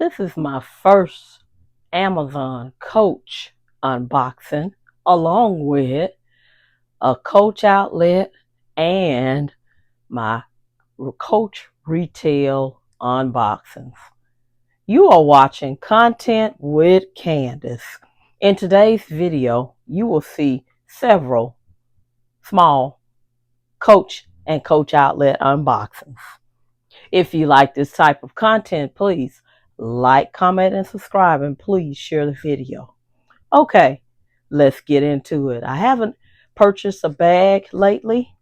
This is my first Amazon Coach unboxing, along with a Coach outlet and my Coach retail unboxings. You are watching Content with Candace. In today's video, you will see several small Coach and Coach outlet unboxings. If you like this type of content, please like, comment, and subscribe, and please share the video. Okay, let's get into it. I haven't purchased a bag lately,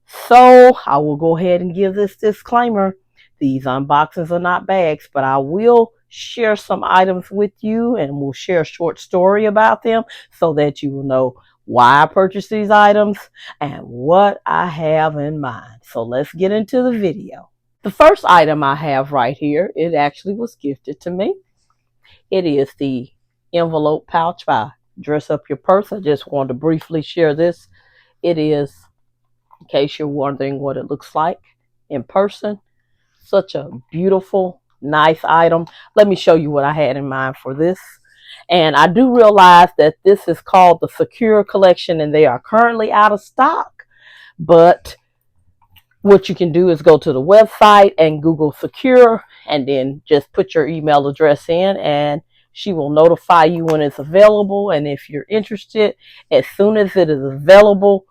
so I will go ahead and give this disclaimer. These unboxings are not bags, but I will share some items with you, and we'll share a short story about them so that you will know why I purchased these items and what I have in mind. So let's get into the video. The first item I have right here, it actually was gifted to me. It is the envelope pouch by Dress Up Your Purse. I just wanted to briefly share this. It is, in case you're wondering what it looks like in person, such a beautiful, nice item. Let me show you what I had in mind for this. And I do realize that this is called the Secure Collection, and they are currently out of stock. But what you can do is go to the website and Google Secure, and then just put your email address in, and she will notify you when it's available. And if you're interested, as soon as it is available,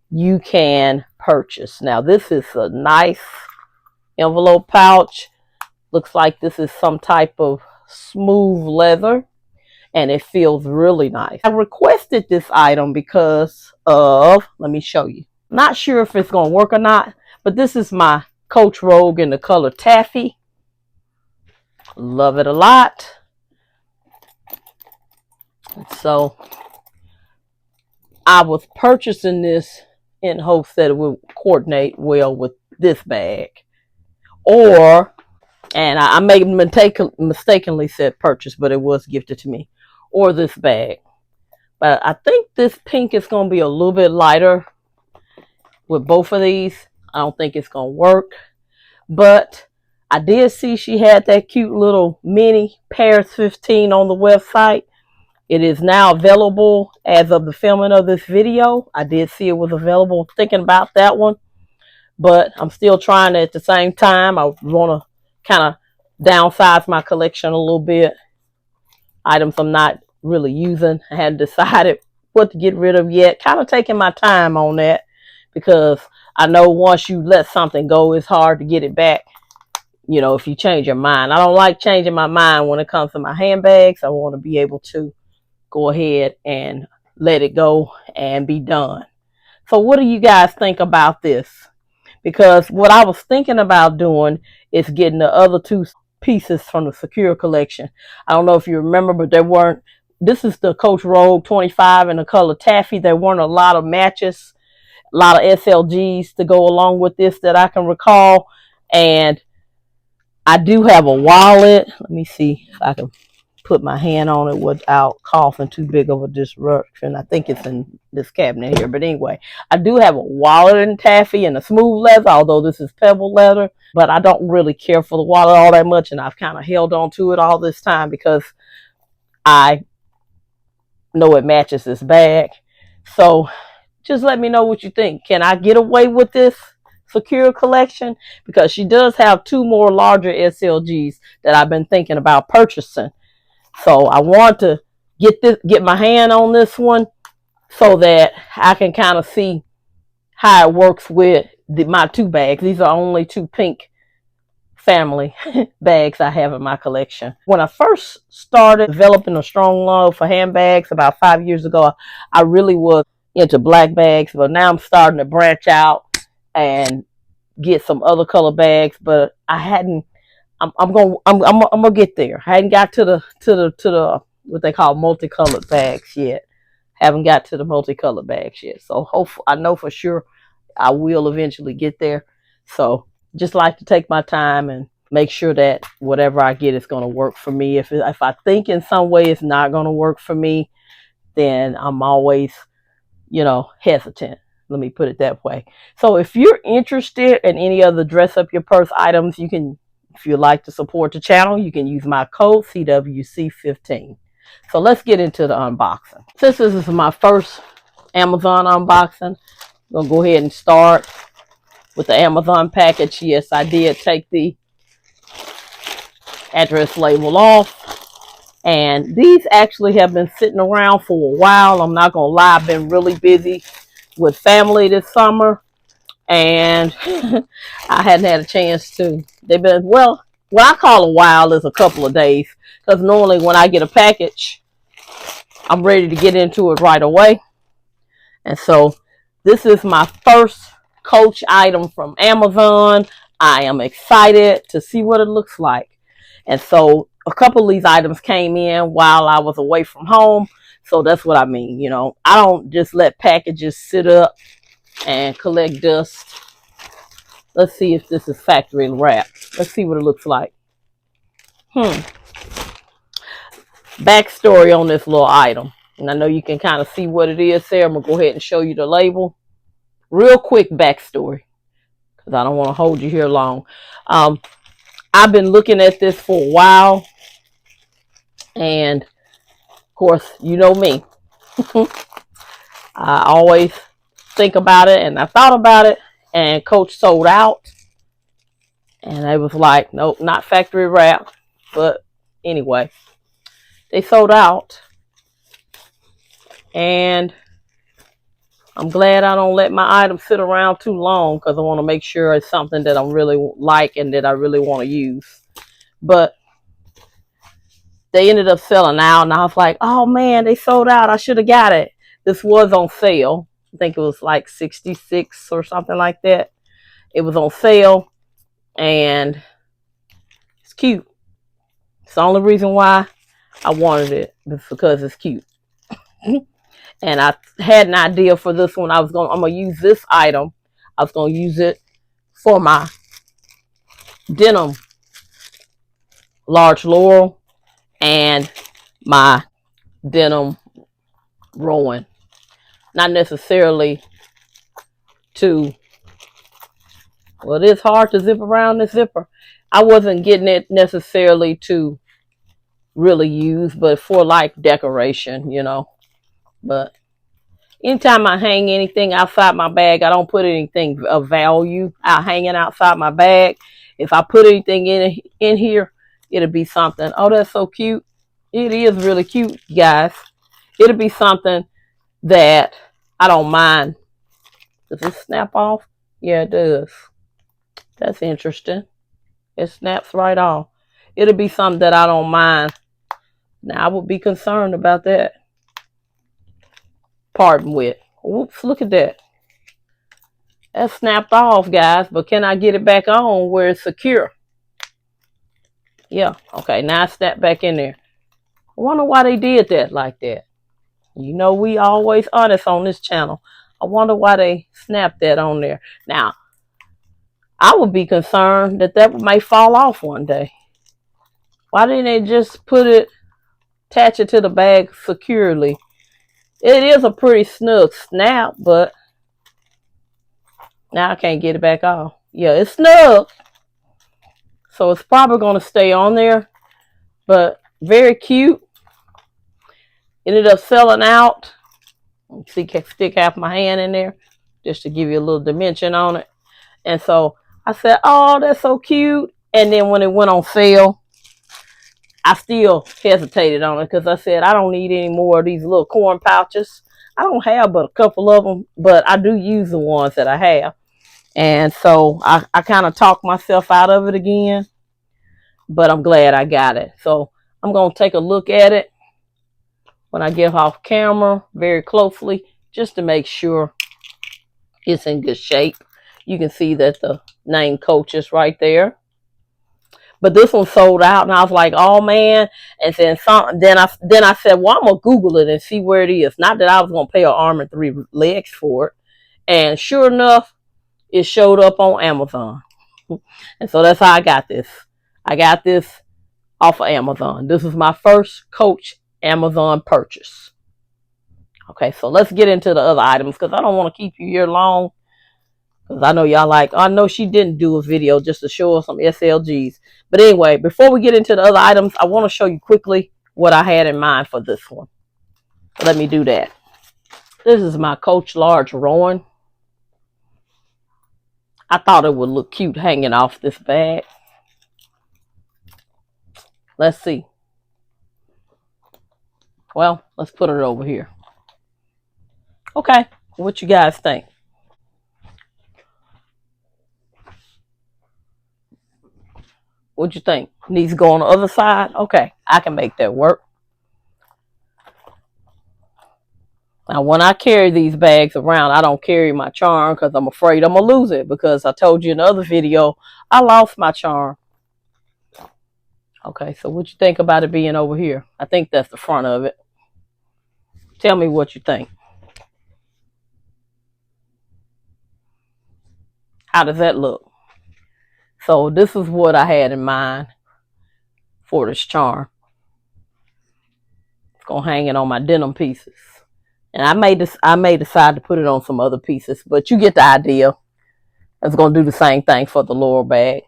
you can purchase. Now, this is a nice envelope pouch. Looks like this is some type of smooth leather, and it feels really nice. I requested this item because of, let me show you. Not sure if it's going to work or not, but this is my Coach Rogue in the color Taffy. Love it a lot. So I was purchasing this in hopes that it would coordinate well with this bag. And I may mistakenly said purchase, but it was gifted to me. Or this bag. But I think this pink is going to be a little bit lighter with both of these. I don't think it's going to work. But I did see she had that cute little mini Paris 15 on the website. It is now available as of the filming of this video. I did see it was available, thinking about that one. But I'm still trying to, at the same time, I want to kind of downsize my collection a little bit. Items I'm not really using. I hadn't decided what to get rid of yet. Kind of taking my time on that, because I know once you let something go, it's hard to get it back, you know, if you change your mind. I don't like changing my mind when it comes to my handbags. I want to be able to go ahead and let it go and be done. So what do you guys think about this? Because what I was thinking about doing is getting the other two pieces from the Secure Collection. I don't know if you remember, but there weren't, this is the Coach Rogue 25 in the color Taffy. There weren't a lot of matches, a lot of SLGs to go along with this that I can recall. And I do have a wallet. Let me see if I can put my hand on it without causing too big of a disruption. I think it's in this cabinet here. But anyway, I do have a wallet in Taffy and a smooth leather, although this is pebble leather. But I don't really care for the wallet all that much, and I've kind of held on to it all this time because I know it matches this bag. So just let me know what you think. Can I get away with this Secure Collection? Because she does have two more larger SLGs that I've been thinking about purchasing. So I want to get my hand on this one so that I can kind of see how it works with my two bags. These are only two pink family bags I have in my collection. When I first started developing a strong love for handbags about 5 years ago, I really was into black bags, but now I'm starting to branch out and get some other color bags. But I hadn't. I'm gonna get there. I hadn't got to the what they call multicolored bags yet. Haven't got to the multicolored bags yet. So hopefully, I know for sure I will eventually get there. So just like to take my time and make sure that whatever I get is going to work for me. If I think in some way it's not going to work for me, then I'm always, you know, hesitant. Let me put it that way. So if you're interested in any of the Dress Up Your Purse items, you can If you'd like to support the channel, you can use my code CWC15. So let's get into the unboxing. Since this is my first Amazon unboxing, I'm going to go ahead and start with the Amazon package. Yes, I did take the address label off. And these actually have been sitting around for a while. I'm not going to lie, I've been really busy with family this summer. And I hadn't had a chance to. They've been, well, what I call a while is a couple of days. Because normally when I get a package, I'm ready to get into it right away. And so this is my first Coach item from Amazon. I am excited to see what it looks like. And so a couple of these items came in while I was away from home. So that's what I mean. You know, I don't just let packages sit up and collect dust. Let's see if this is factory wrapped. Let's see what it looks like. Backstory on this little item. And I know you can kind of see what it is there. I'm going to go ahead and show you the label. Real quick backstory, because I don't want to hold you here long. I've been looking at this for a while. And, of course, you know me. I always think about it, and I thought about it, and Coach sold out. And I was like, nope, not factory wrap. But anyway, they sold out. And I'm glad I don't let my items sit around too long, because I want to make sure it's something that I really like and that I really want to use. But they ended up selling out, and I was like, oh man, they sold out. I should have got it. This was on sale. I think it was like 66 or something like that. It was on sale, and it's cute. It's the only reason why I wanted it, is because it's cute. And I had an idea for this one. I'm gonna use this item. I was gonna use it for my denim large Laurel and my denim Rowan. Not necessarily to, well, it is hard to zip around this zipper. I wasn't getting it necessarily to really use, but for like decoration, you know. But anytime I hang anything outside my bag, I don't put anything of value out hanging outside my bag. If I put anything in here, it'll be something. Oh, that's so cute. It is really cute, guys. It'll be something that I don't mind. Does it snap off? Yeah, it does. That's interesting. It snaps right off. It'll be something that I don't mind. Now, I would be concerned about that. Pardon with. Whoops, look at that. That snapped off, guys. But can I get it back on where it's secure? Yeah. Okay, now it's snapped back in there. I wonder why they did that like that. You know, we always honest on this channel. I wonder why they snapped that on there. Now, I would be concerned that may fall off one day. Why didn't they just attach it to the bag securely? It is a pretty snug snap, but now I can't get it back off. Yeah, it's snug. So it's probably going to stay on there. But very cute. Ended up selling out. See, stick half my hand in there just to give you a little dimension on it. And so I said, oh, that's so cute. And then when it went on sale, I still hesitated on it because I said, I don't need any more of these little corn pouches. I don't have but a couple of them, but I do use the ones that I have. And so I kind of talked myself out of it again, but I'm glad I got it. So I'm going to take a look at it when I get off camera very closely, just to make sure it's in good shape. You can see that the name Coach is right there. But this one sold out, and I was like, "Oh man!" And then I said, "Well, I'm gonna Google it and see where it is." Not that I was gonna pay an arm and 3 legs for it. And sure enough, it showed up on Amazon, and so that's how I got this. I got this off of Amazon. This is my first Coach Amazon purchase. Okay, so let's get into the other items because I don't want to keep you here long. Because I know y'all like, I know she didn't do a video just to show us some SLGs. But anyway, before we get into the other items, I want to show you quickly what I had in mind for this one. Let me do that. This is my Coach Large Rowan. I thought it would look cute hanging off this bag. Let's see. Well, let's put it over here. Okay, what you guys think? What you think? Needs to go on the other side? Okay, I can make that work. Now, when I carry these bags around, I don't carry my charm because I'm afraid I'm going to lose it. Because I told you in the other video, I lost my charm. Okay, so what you think about it being over here? I think that's the front of it. Tell me what you think. How does that look? So this is what I had in mind for this charm. It's going to hang it on my denim pieces. And I may decide to put it on some other pieces, but you get the idea. It's going to do the same thing for the lower bag.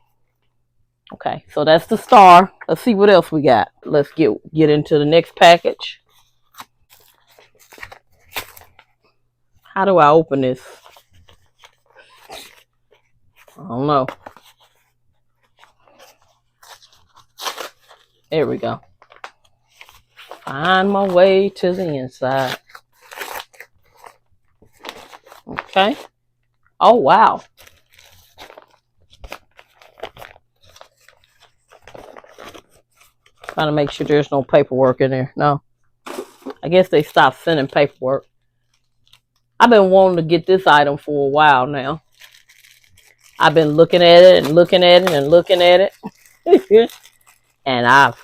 Okay, so that's the star. Let's see what else we got. Let's get into the next package. How do I open this? I don't know. There we go. Find my way to the inside. Okay. Oh, wow. Trying to make sure there's no paperwork in there. No. I guess they stopped sending paperwork. I've been wanting to get this item for a while now. I've been looking at it and looking at it and looking at it. And I've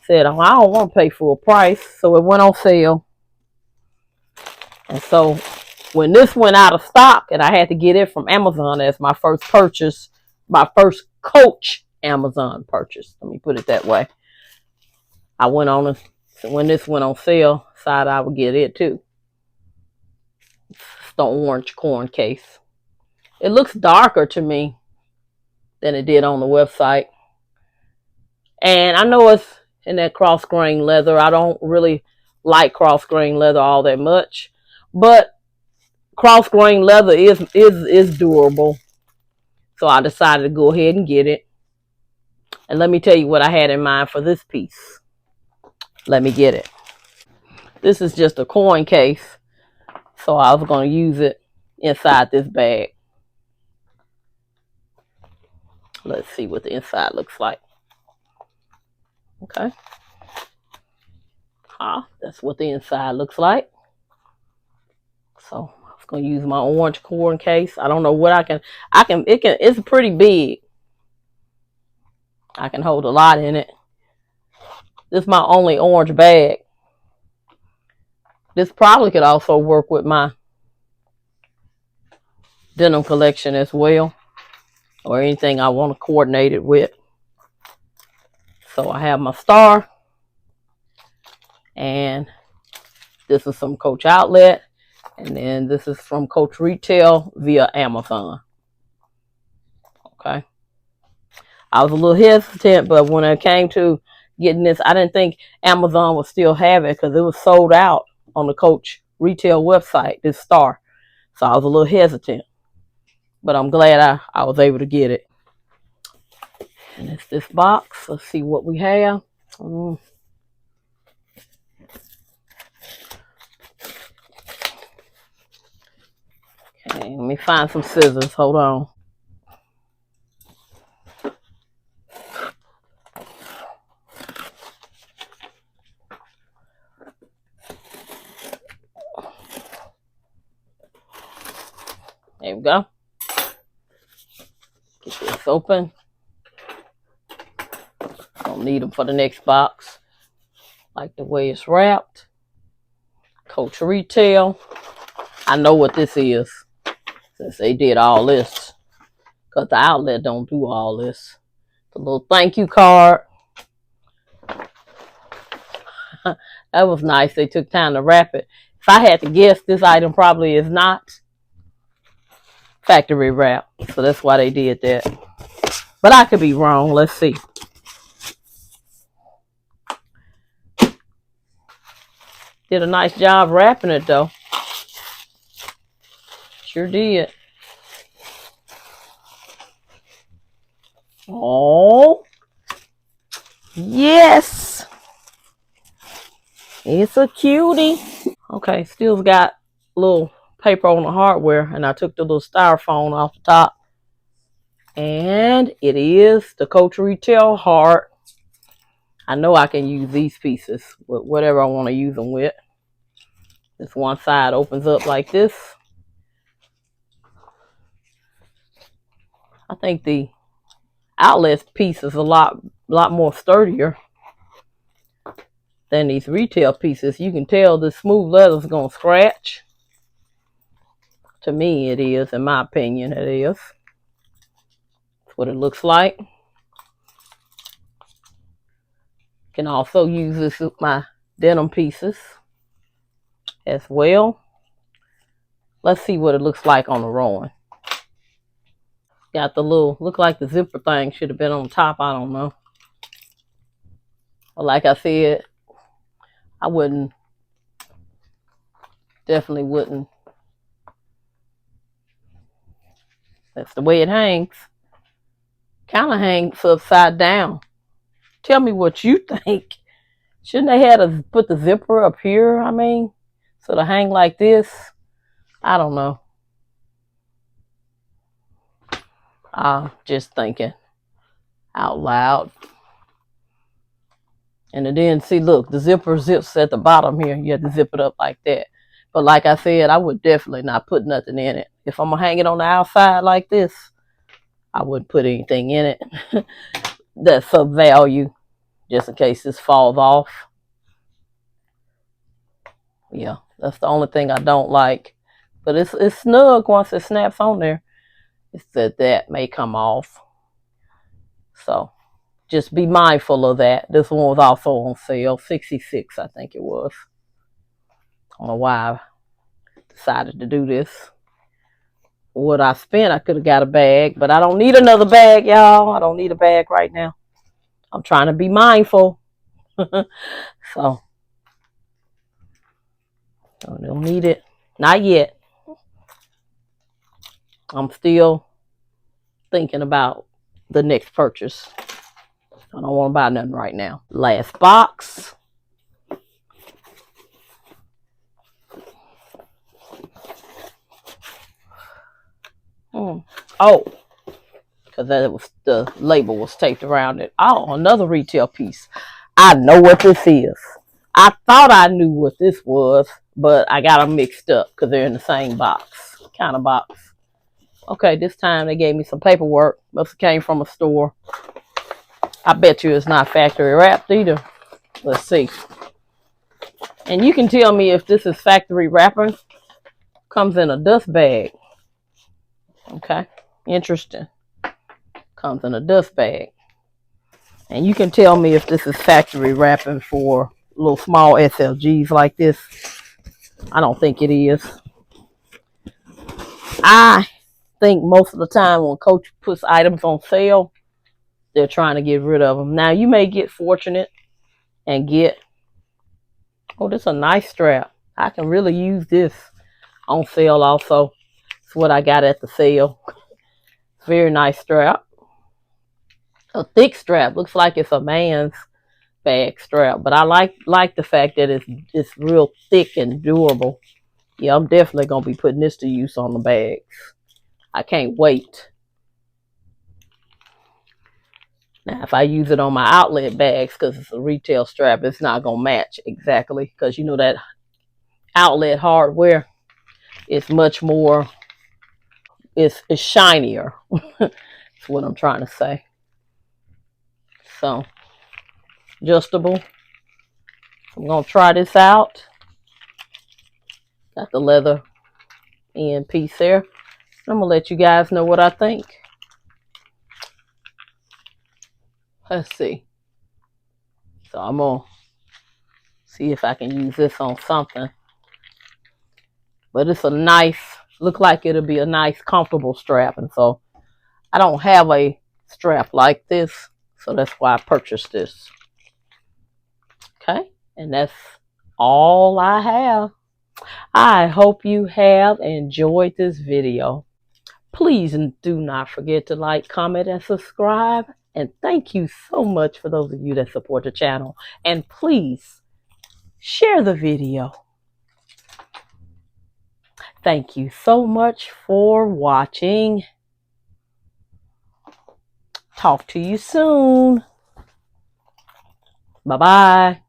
said, oh, I don't want to pay full price. So it went on sale. And so when this went out of stock and I had to get it from Amazon as my first purchase, my first Coach Amazon purchase. Let me put it that way. I went on it. So when this went on sale, decided I would get it too. It's the orange corn case. It looks darker to me than it did on the website. And I know it's in that cross grain leather. I don't really like cross grain leather all that much. But cross grain leather is durable. So I decided to go ahead and get it. And let me tell you what I had in mind for this piece. Let me get it. This is just a coin case. So I was going to use it inside this bag. Let's see what the inside looks like. Okay. That's what the inside looks like. So I was going to use my orange corn case. I don't know what it's pretty big. I can hold a lot in it. This is my only orange bag. This probably could also work with my denim collection as well. Or anything I want to coordinate it with. So I have my star. And this is some Coach Outlet. And then this is from Coach Retail via Amazon. Okay. I was a little hesitant, but when it came to getting this, I didn't think Amazon would still have it because it was sold out on the Coach Retail website, this star. So I was a little hesitant. But I'm glad I was able to get it. And it's this box. Let's see what we have. Okay, let me find some scissors. Hold on. There we go. Get this open. Don't need them for the next box. Like the way it's wrapped. Coach Retail. I know what this is. Since they did all this. Because the outlet don't do all this. The little thank you card. That was nice. They took time to wrap it. If I had to guess, this item probably is not. factory wrap. So that's why they did that. But I could be wrong. Let's see. Did a nice job wrapping it though. Sure did. Oh, yes. It's a cutie. Okay, still got a little paper on the hardware, and I took the little styrofoam off the top. And it is the Coach Retail Heart. I know I can use these pieces with whatever I want to use them with. This one side opens up like this. I think the outlet piece is a lot more sturdier than these retail pieces. You can tell the smooth leather is going to scratch. To me, it is. In my opinion, it is. That's what it looks like. Can also use this with my denim pieces as well. Let's see what it looks like on the rowing. Got the little, look like the zipper thing should have been on top. I don't know. But like I said, I definitely wouldn't. That's the way it hangs. Kind of hangs upside down. Tell me what you think. Shouldn't they have to put the zipper up here? I mean, so to hang like this. I don't know. I'm just thinking out loud. And then see, look, the zipper zips at the bottom here. You have to zip it up like that. But like I said, I would definitely not put nothing in it. If I'm going to hang it on the outside like this, I wouldn't put anything in it. That's of value, just in case this falls off. Yeah, that's the only thing I don't like. But it's snug once it snaps on there. It's that may come off. So just be mindful of that. This one was also on sale, $66, I think it was. I don't know why I decided to do this. What I spent, I could have got a bag, but I don't need another bag, y'all. I don't need a bag right now. I'm trying to be mindful. So I don't need it. Not yet. I'm still thinking about the next purchase. I don't want to buy nothing right now. Last box. Oh, because that was the label was taped around it. Oh, another retail piece. I know what this is. I thought I knew what this was, but I got them mixed up because they're in the same box, kind of box. Okay, this time they gave me some paperwork. Must have came from a store. I bet you it's not factory wrapped either. Let's see. And you can tell me if this is factory wrapping. Comes in a dust bag. Okay, interesting. Comes in a dust bag. And you can tell me if this is factory wrapping for little small SLGs like this. I don't think it is. I think most of the time when Coach puts items on sale, they're trying to get rid of them. Now, you may get fortunate and get, oh, this is a nice strap. I can really use this on sale also. It's what I got at the sale. Very nice strap. A thick strap. Looks like it's a man's bag strap. But I like the fact that it's real thick and durable. Yeah, I'm definitely going to be putting this to use on the bags. I can't wait. Now, if I use it on my outlet bags, because it's a retail strap, it's not going to match exactly. Because you know that outlet hardware is much more, it's shinier. That's what I'm trying to say. So, adjustable. I'm going to try this out. Got the leather end piece there. I'm going to let you guys know what I think. Let's see. So I'm going to see if I can use this on something. But it's a nice look like it'll be a nice, comfortable strap. And so I don't have a strap like this, so that's why I purchased this. Okay, and that's all I have. I hope you have enjoyed this video. Please do not forget to like, comment, and subscribe. And thank you so much for those of you that support the channel. And please share the video. Thank you so much for watching. Talk to you soon. Bye-bye.